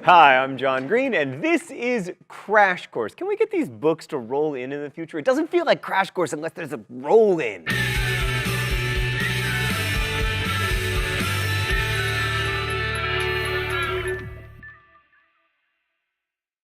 Hi, I'm John Green, and this is Crash Course. Can we get these books to roll in the future? It doesn't feel like Crash Course unless there's a roll-in.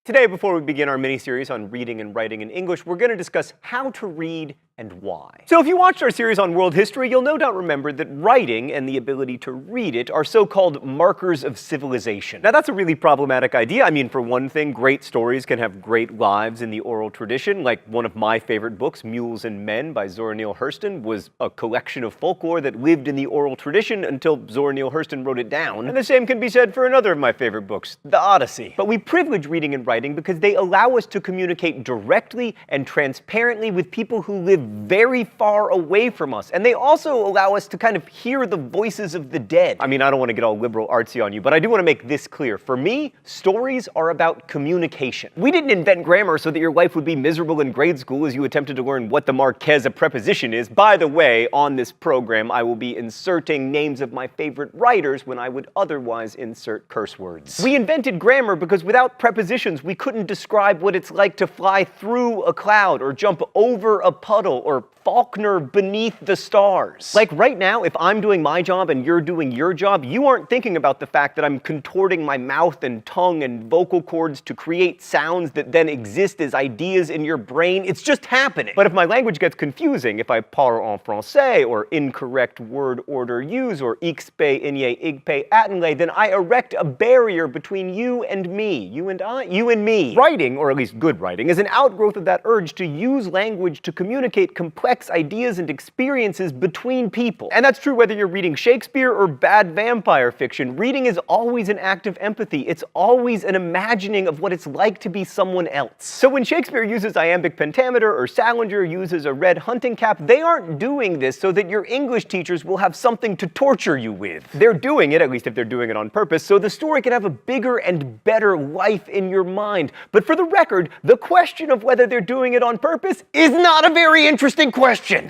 Today, before we begin our mini-series on reading and writing in English, we're going to discuss how to read and why. So if you watched our series on world history, you'll no doubt remember that writing and the ability to read it are so-called markers of civilization. Now that's a really problematic idea. I mean, for one thing, great stories can have great lives in the oral tradition, like one of my favorite books, Mules and Men by Zora Neale Hurston, was a collection of folklore that lived in the oral tradition until Zora Neale Hurston wrote it down. And the same can be said for another of my favorite books, The Odyssey. But we privilege reading and writing because they allow us to communicate directly and transparently with people who live very far away from us. And they also allow us to kind of hear the voices of the dead. I mean, I don't want to get all liberal artsy on you, but I do want to make this clear. For me, stories are about communication. We didn't invent grammar so that your life would be miserable in grade school as you attempted to learn what the Marquez of preposition is. By the way, on this program, I will be inserting names of my favorite writers when I would otherwise insert curse words. We invented grammar because without prepositions, we couldn't describe what it's like to fly through a cloud or jump over a puddle or Faulkner beneath the stars. Like right now, if I'm doing my job and you're doing your job, you aren't thinking about the fact that I'm contorting my mouth and tongue and vocal cords to create sounds that then exist as ideas in your brain. It's just happening. But if my language gets confusing, if I parle en français or incorrect word order use or ixpe, inye, igpe, atenle, then I erect a barrier between you and me. You and I, you and me. Writing, or at least good writing, is an outgrowth of that urge to use language to communicate complex ideas and experiences between people. And that's true whether you're reading Shakespeare or bad vampire fiction. Reading is always an act of empathy. It's always an imagining of what it's like to be someone else. So when Shakespeare uses iambic pentameter or Salinger uses a red hunting cap, they aren't doing this so that your English teachers will have something to torture you with. They're doing it, at least if they're doing it on purpose, so the story can have a bigger and better life in your mind. But for the record, the question of whether they're doing it on purpose is not a very interesting question.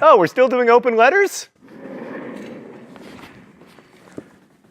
Oh, we're still doing open letters?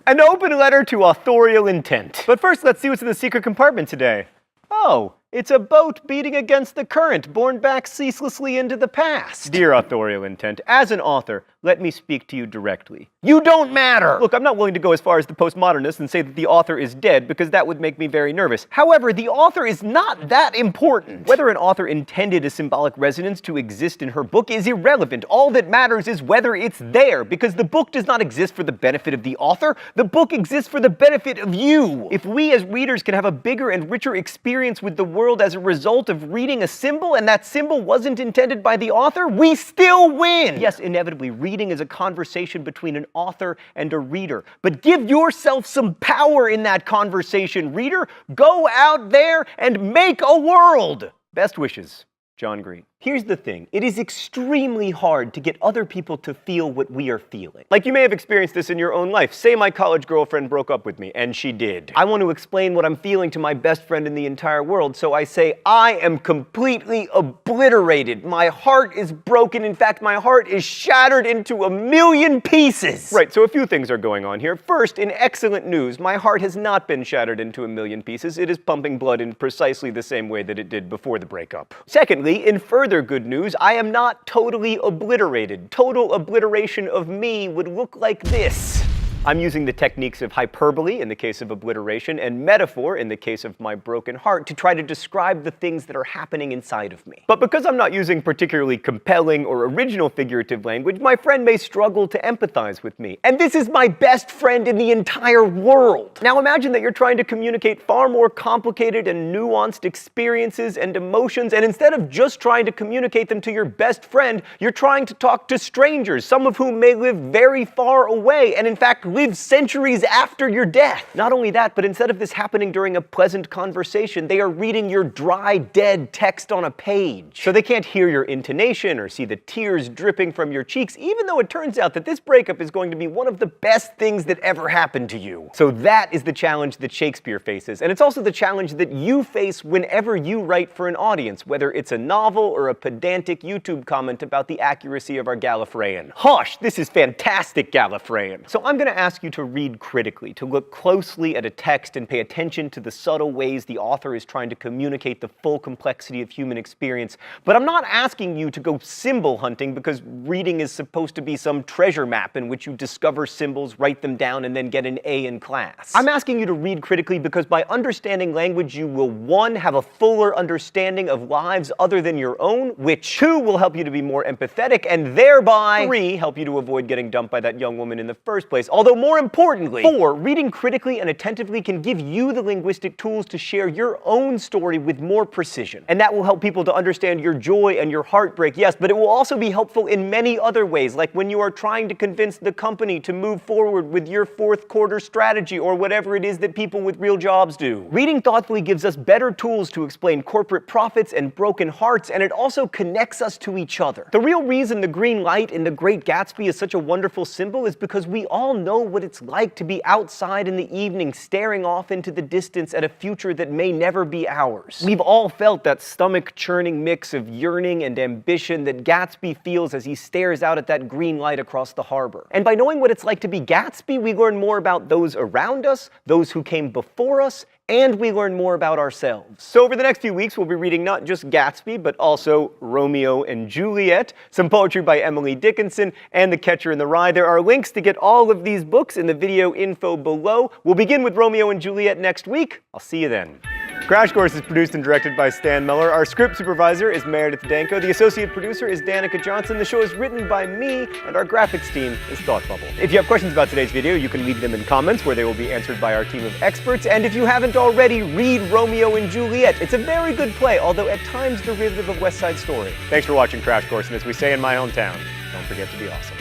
An open letter to authorial intent. But first, let's see what's in the secret compartment today. Oh, it's a boat beating against the current, borne back ceaselessly into the past. Dear authorial intent, as an author, let me speak to you directly. You don't matter! Look, I'm not willing to go as far as the postmodernists and say that the author is dead, because that would make me very nervous. However, the author is not that important. Whether an author intended a symbolic resonance to exist in her book is irrelevant. All that matters is whether it's there, because the book does not exist for the benefit of the author. The book exists for the benefit of you. If we as readers can have a bigger and richer experience with the world as a result of reading a symbol, and that symbol wasn't intended by the author, we still win! Yes, inevitably, reading is a conversation between an author and a reader. But give yourself some power in that conversation, reader! Go out there and make a world! Best wishes, John Green. Here's the thing, it is extremely hard to get other people to feel what we are feeling. Like you may have experienced this in your own life. Say my college girlfriend broke up with me, and she did. I want to explain what I'm feeling to my best friend in the entire world, so I say, I am completely obliterated. My heart is broken. In fact, my heart is shattered into a million pieces. Right, so a few things are going on here. First, in excellent news, my heart has not been shattered into a million pieces. It is pumping blood in precisely the same way that it did before the breakup. Secondly, in further good news, I am not totally obliterated. Total obliteration of me would look like this. I'm using the techniques of hyperbole in the case of obliteration and metaphor in the case of my broken heart to try to describe the things that are happening inside of me. But because I'm not using particularly compelling or original figurative language, my friend may struggle to empathize with me. And this is my best friend in the entire world. Now imagine that you're trying to communicate far more complicated and nuanced experiences and emotions, and instead of just trying to communicate them to your best friend, you're trying to talk to strangers, some of whom may live very far away, and in fact live centuries after your death. Not only that, but instead of this happening during a pleasant conversation, they are reading your dry, dead text on a page. So they can't hear your intonation or see the tears dripping from your cheeks, even though it turns out that this breakup is going to be one of the best things that ever happened to you. So that is the challenge that Shakespeare faces, and it's also the challenge that you face whenever you write for an audience, whether it's a novel or a pedantic YouTube comment about the accuracy of our Gallifreyan. Hush, this is fantastic Gallifreyan. So I'm going to ask you to read critically, to look closely at a text and pay attention to the subtle ways the author is trying to communicate the full complexity of human experience. But I'm not asking you to go symbol hunting because reading is supposed to be some treasure map in which you discover symbols, write them down, and then get an A in class. I'm asking you to read critically because by understanding language, you will, 1, have a fuller understanding of lives other than your own, which 2, will help you to be more empathetic, and thereby 3, help you to avoid getting dumped by that young woman in the first place. Although more importantly, 4, reading critically and attentively can give you the linguistic tools to share your own story with more precision. And that will help people to understand your joy and your heartbreak, yes, but it will also be helpful in many other ways, like when you are trying to convince the company to move forward with your fourth quarter strategy or whatever it is that people with real jobs do. Reading thoughtfully gives us better tools to explain corporate profits and broken hearts, and it also connects us to each other. The real reason the green light in The Great Gatsby is such a wonderful symbol is because we all know what it's like to be outside in the evening staring off into the distance at a future that may never be ours. We've all felt that stomach-churning mix of yearning and ambition that Gatsby feels as he stares out at that green light across the harbor. And by knowing what it's like to be Gatsby, we learn more about those around us, those who came before us, and we learn more about ourselves. So over the next few weeks, we'll be reading not just Gatsby, but also Romeo and Juliet, some poetry by Emily Dickinson, and The Catcher in the Rye. There are links to get all of these books in the video info below. We'll begin with Romeo and Juliet next week. I'll see you then. Crash Course is produced and directed by Stan Miller. Our script supervisor is Meredith Danko. The associate producer is Danica Johnson. The show is written by me, and our graphics team is Thought Bubble. If you have questions about today's video, you can leave them in comments, where they will be answered by our team of experts. And if you haven't already, read Romeo and Juliet. It's a very good play, although at times derivative of West Side Story. Thanks for watching Crash Course, and as we say in my hometown, don't forget to be awesome.